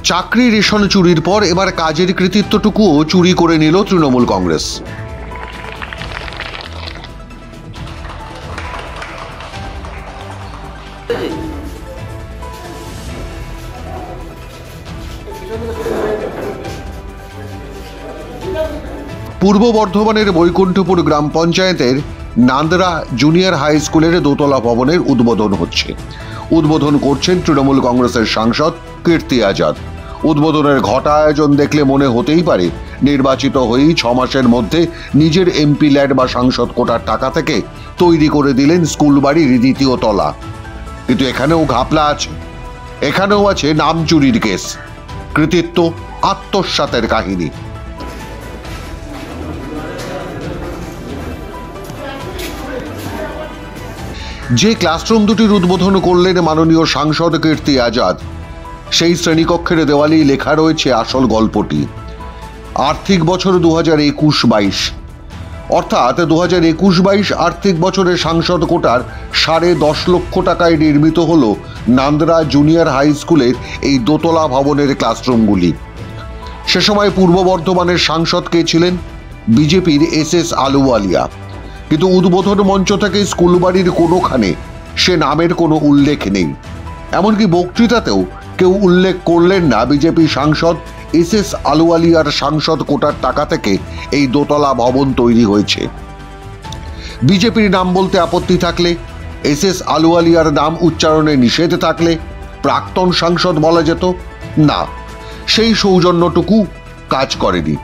চাকরি রেশন চুরির পর এবার কাজের কৃতিত্বটুকুও চুরি করে নিল তৃণমূল কংগ্রেস। পূর্ব বর্ধমানের বৈকুণ্ঠপুর গ্রাম পঞ্চায়েতের নান্দরা জুনিয়র হাই স্কুলের দোতলা ভবনের উদ্বোধন হচ্ছে। উদ্বোধন করছেন তৃণমূল কংগ্রেসের সাংসদ কীর্তি আজাদ। উদ্বোধনের ঘটা আয়োজন দেখলে মনে হতেই পারে নির্বাচিত হয়েই 6 মাসের মধ্যে নিজের এমপি ল্যাড বা সাংসদ কোটার টাকা থেকে তৈরি করে দিলেন স্কুল বাড়ির 2য় তলা। কিন্তু এখানেও ঘাপলা আছে, এখানেও আছে নাম চুরির কেস, কৃতিত্ব, আত্মসাতের কাহিনী। যে ক্লাসরুম দুটির উদ্বোধন করলেন মাননীয় সাংসদ কীর্তি আজাদ, সেই শ্রেণীকক্ষের দেওয়ালেই লেখা রয়েছে আসল গল্পটি। আর্থিক বছর 2021-22, অর্থাৎ 2021-22 আর্থিক বছরে সাংসদ কোটার 10.5 লক্ষ টাকায় নির্মিত হল নান্দরা জুনিয়র হাই স্কুলের এই দোতলা ভবনের ক্লাসরুমগুলি। সে সময় পূর্ব বর্ধমানের সাংসদ কে ছিলেন? বিজেপির SS আলুওয়ালিয়া। কিন্তু উদ্বোধন মঞ্চ থেকে স্কুল বাড়ির কোনোখানে সে নামের কোনো উল্লেখ নেই। এমনকি বক্তৃতাতেও কেউ উল্লেখ করলেন না বিজেপি সাংসদ SS আলুওয়ালিয়ার সাংসদ কোটার টাকা থেকে এই দোতলা ভবন তৈরি হয়েছে। বিজেপির নাম বলতে আপত্তি থাকলে, SS আলুওয়ালিয়ার নাম উচ্চারণে নিষেধ থাকলে প্রাক্তন সাংসদ বলা যেত। না, সেই সৌজন্যটুকু কাজ করেনি।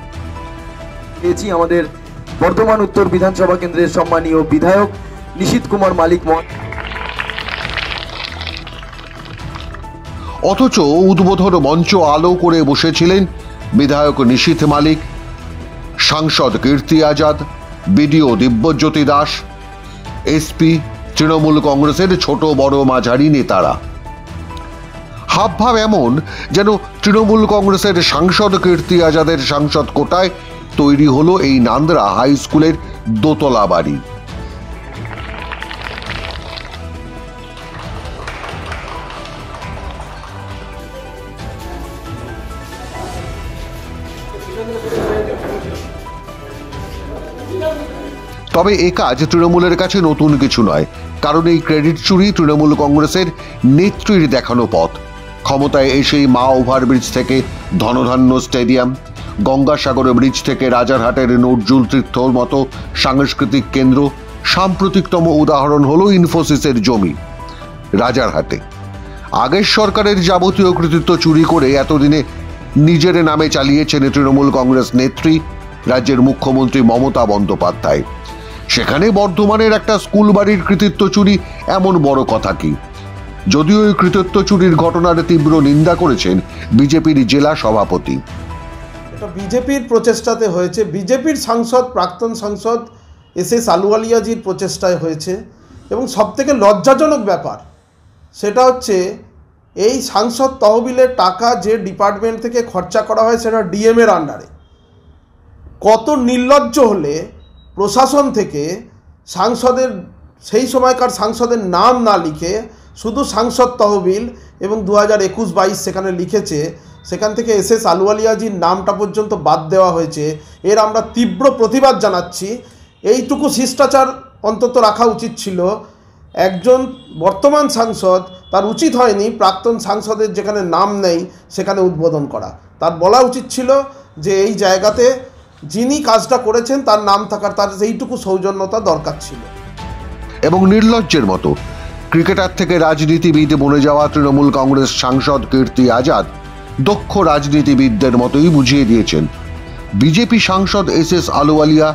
আমাদের বর্ধমান উত্তর বিধানসভা কেন্দ্রের সম্মানীয় বিধায়ক নিশীথ কুমার মালিক অথচ উদ্বোধন মঞ্চ আলো করে বসেছিলেন বিধায়ক নিশীথ মালিক, সাংসদ কীর্তি আজাদ, বিডিও দিব্যজ্যোতি দাস, SP, তৃণমূল কংগ্রেসের ছোট বড় মাঝারি নেতারা। হাবভাব এমন যেন তৃণমূল কংগ্রেসের সাংসদ কীর্তি আজাদের সাংসদ কোটায় তৈরি হলো এই নান্দরা হাই স্কুলের দোতলা বাড়ি। তবে এ কাজ তৃণমূলের কাছে নতুন কিছু নয়, কারণ এই ক্রেডিট চুরি তৃণমূল কংগ্রেসের নেত্রীর দেখানো পথ। ক্ষমতায় এসেই মা ওভারব্রিজ থেকে ধনধান্য স্টেডিয়াম, গঙ্গাসাগর ব্রিজ থেকে রাজারহাটের নজরুল তীর্থর মতো সাংস্কৃতিক কেন্দ্র, সাম্প্রতিকতম উদাহরণ হলো ইনফোসিসের জমি রাজারহাটে। আগের সরকারের যাবতীয় কৃতিত্ব চুরি করে এতদিনে নিজের নামে চালিয়েছেন তৃণমূল কংগ্রেস নেত্রী, রাজ্যের মুখ্যমন্ত্রী মমতা বন্দ্যোপাধ্যায়। সেখানে বর্ধমানের একটা স্কুল বাড়ির কৃতিত্ব চুরি এমন বড় কথা কি? যদিও এই কৃতিত্ব চুরির ঘটনার তীব্র নিন্দা করেছেন বিজেপির জেলা সভাপতি। এটা বিজেপির প্রচেষ্টাতে হয়েছে, বিজেপির সাংসদ প্রাক্তন সাংসদ SS আলুওয়ালিয়াজির প্রচেষ্টায় হয়েছে। এবং সবথেকে লজ্জাজনক ব্যাপার সেটা হচ্ছে এই সাংসদ তহবিলের টাকা যে ডিপার্টমেন্ট থেকে খরচা করা হয় সেটা DM এর আন্ডারে। কত নির্লজ্জ হলে প্রশাসন থেকে সাংসদের, সেই সময়কার সাংসদের নাম না লিখে শুধু সাংসদ তহবিল এবং 2021-22 সেখানে লিখেছে, সেখান থেকে SS আলুওয়ালিয়াজির নামটা পর্যন্ত বাদ দেওয়া হয়েছে। এর আমরা তীব্র প্রতিবাদ জানাচ্ছি। এইটুকু শিষ্টাচার অন্তত রাখা উচিত ছিল। একজন বর্তমান সাংসদ, তার উচিত হয়নি প্রাক্তন সাংসদের যেখানে নাম নেই সেখানে উদ্বোধন করা। তার বলা উচিত ছিল যে এই জায়গাতে যিনি কাজটা করেছেন তার নাম থাকার, তার এইটুকু সৌজন্যতা দরকার ছিল। এবং নির্লজ্জের মতো ক্রিকেটার থেকে রাজনীতিবিদ বনে যাওয়া তৃণমূল কংগ্রেস সাংসদ কীর্তি আজাদ দক্ষ রাজনীতিবিদদের মতোই বুঝিয়ে দিয়েছেন বিজেপি সাংসদ SS আলুওয়ালিয়া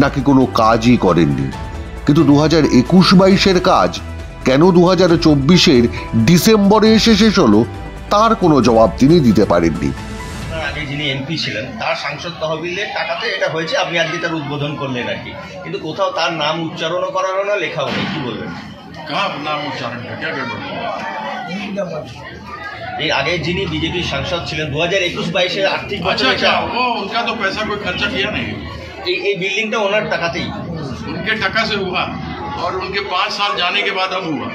নাকি কোনো কাজই করেননি। কিন্তু 2021-22 কাজ কেন 2024 ডিসেম্বরে এসে শেষ হলো তার কোনো জবাব তিনি দিতে পারেননি। আগে যিনি এমপি ছিলেন তার সাংসদ তহবিলের টাকাতে এটা হয়েছে, আপনি আজকে তার উদ্বোধন করলেন আর কি, কিন্তু কোথাও তার নাম উচ্চারণও করানো না, লেখাও নেই। কি বলবেন? নাম উচ্চারণ এই আগে যিনি বিজেপির সাংসদ ছিলেন 2021-22 আর্থিক বছরে उनका तो पैसा कोई खर्चा किया नहीं। এই বিল্ডিংটা ওনার টাকাতেই, उनके टका से हुआ और उनके 5 साल जाने के बाद अब हुआ।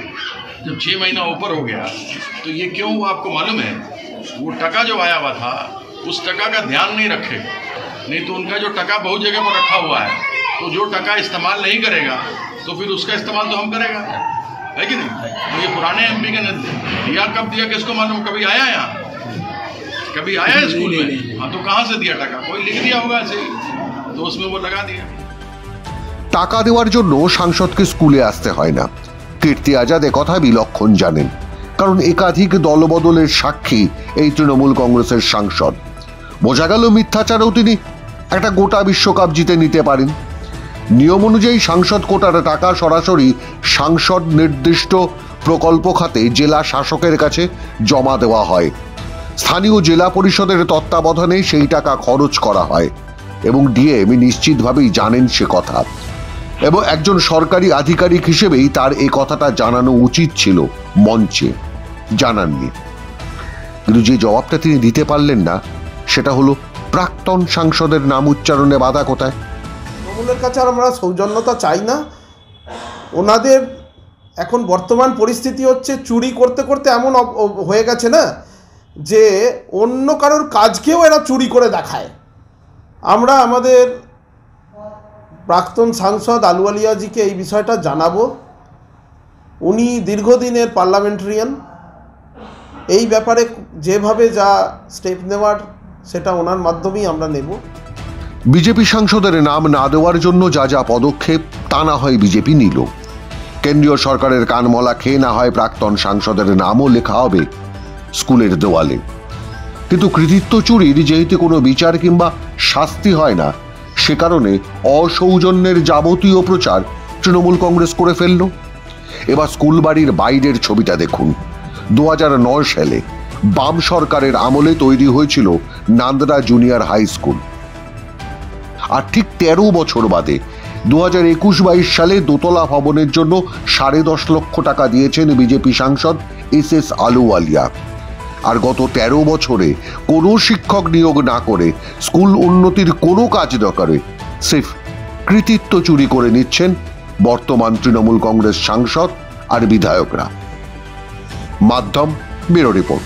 जब 6 महीना ऊपर हो गया तो ये क्यों हुआ आपको मालूम है? वो टका जो आया हुआ था उस टका का ध्यान नहीं रखे, नहीं तो उनका जो टका बहुत जगह पर रखा हुआ है, तो जो टका इस्तेमाल नहीं करेगा तो फिर उसका इस्तेमाल तो हम करेगा, है कि नहीं। तो ये पुराने एमपी के दिया, कब दिया किसको मालूम, कभी आया यहाँ, कभी आया स्कूल में? हाँ, तो कहाँ से दिया टका? कोई लिख दिया होगा ऐसे ही, तो उसमें वो लगा दिया। টাকা দেওয়ার জন্য সাংসদকে স্কুলে আসতে হয় না। কীর্তি আজাদ একথা বিলক্ষণ জানেন, কারণ একাধিক দলবদলের সাক্ষী এই তৃণমূল কংগ্রেসের সাংসদ। বোঝা গেল মিথ্যাচারেও তিনি একটা গোটা বিশ্বকাপ জিতে নিতে পারেন। নিয়ম অনুযায়ী সাংসদ কোটার টাকা সরাসরি সাংসদ নির্দিষ্ট প্রকল্প খাতে জেলা শাসকের কাছে জমা দেওয়া হয়। স্থানীয় জেলা পরিষদের তত্ত্বাবধানে সেই টাকা খরচ করা হয় এবং ডিএম নিশ্চিতভাবেই জানেন সে কথা, এবং একজন সরকারি আধিকারিক হিসেবেই তার এই কথাটা জানানো উচিত ছিল, মঞ্চে জানাননি। কিন্তু যে জবাবটা তিনি দিতে পারলেন না সেটা হলো প্রাক্তন সাংসদের নাম উচ্চারণে বাধা কোথায়। তৃণমূলের কাছে আমরা সৌজন্যতা চাই না। ওনাদের এখন বর্তমান পরিস্থিতি হচ্ছে চুরি করতে করতে এমন হয়ে গেছে না যে অন্য কারোর কাজকেও এরা চুরি করে দেখায়। আমরা আমাদের প্রাক্তন সাংসদ আলুওয়ালিয়াজিকে এই বিষয়টা জানাবো। উনি দীর্ঘদিনের পার্লামেন্টারিয়ান, এই ব্যাপারে যেভাবে যা স্টেপ নেওয়ার সেটা ওনার মাধ্যমেই আমরা নেব। বিজেপি সাংসদের নাম না দেওয়ার জন্য যা যা পদক্ষেপ তা না হয় বিজেপি নিল। কেন্দ্রীয় সরকারের কানমলা খেয়ে না হয় প্রাক্তন সাংসদের নামও লেখা হবে স্কুলের দেওয়ালে। কিন্তু কৃতিত্ব চুরির যেহেতু কোনো বিচার কিংবা শাস্তি হয় না, সে কারণে অসৌজন্যের যাবতীয় প্রচার তৃণমূল কংগ্রেস করে ফেলল। এবার স্কুল বাড়ির বাইরের ছবিটা দেখুন। 2009 সালে বাম সরকারের আমলে তৈরি হয়েছিল নান্দরা জুনিয়র হাই স্কুল, আর ঠিক 13 বছর বাদে 2021-22 সালে দোতলা ভবনের জন্য 10.5 লক্ষ টাকা দিয়েছেন বিজেপি সাংসদ এস আলুওয়ালিয়া। আর গত 13 বছরে কোনো শিক্ষক নিয়োগ না করে, স্কুল উন্নতির কোনো কাজ না করে, সিফ কৃতিত্ব চুরি করে নিচ্ছেন বর্তমান তৃণমূল কংগ্রেস সাংসদ আর বিধায়করা। মাধ্যম ব্যুরো রিপোর্ট।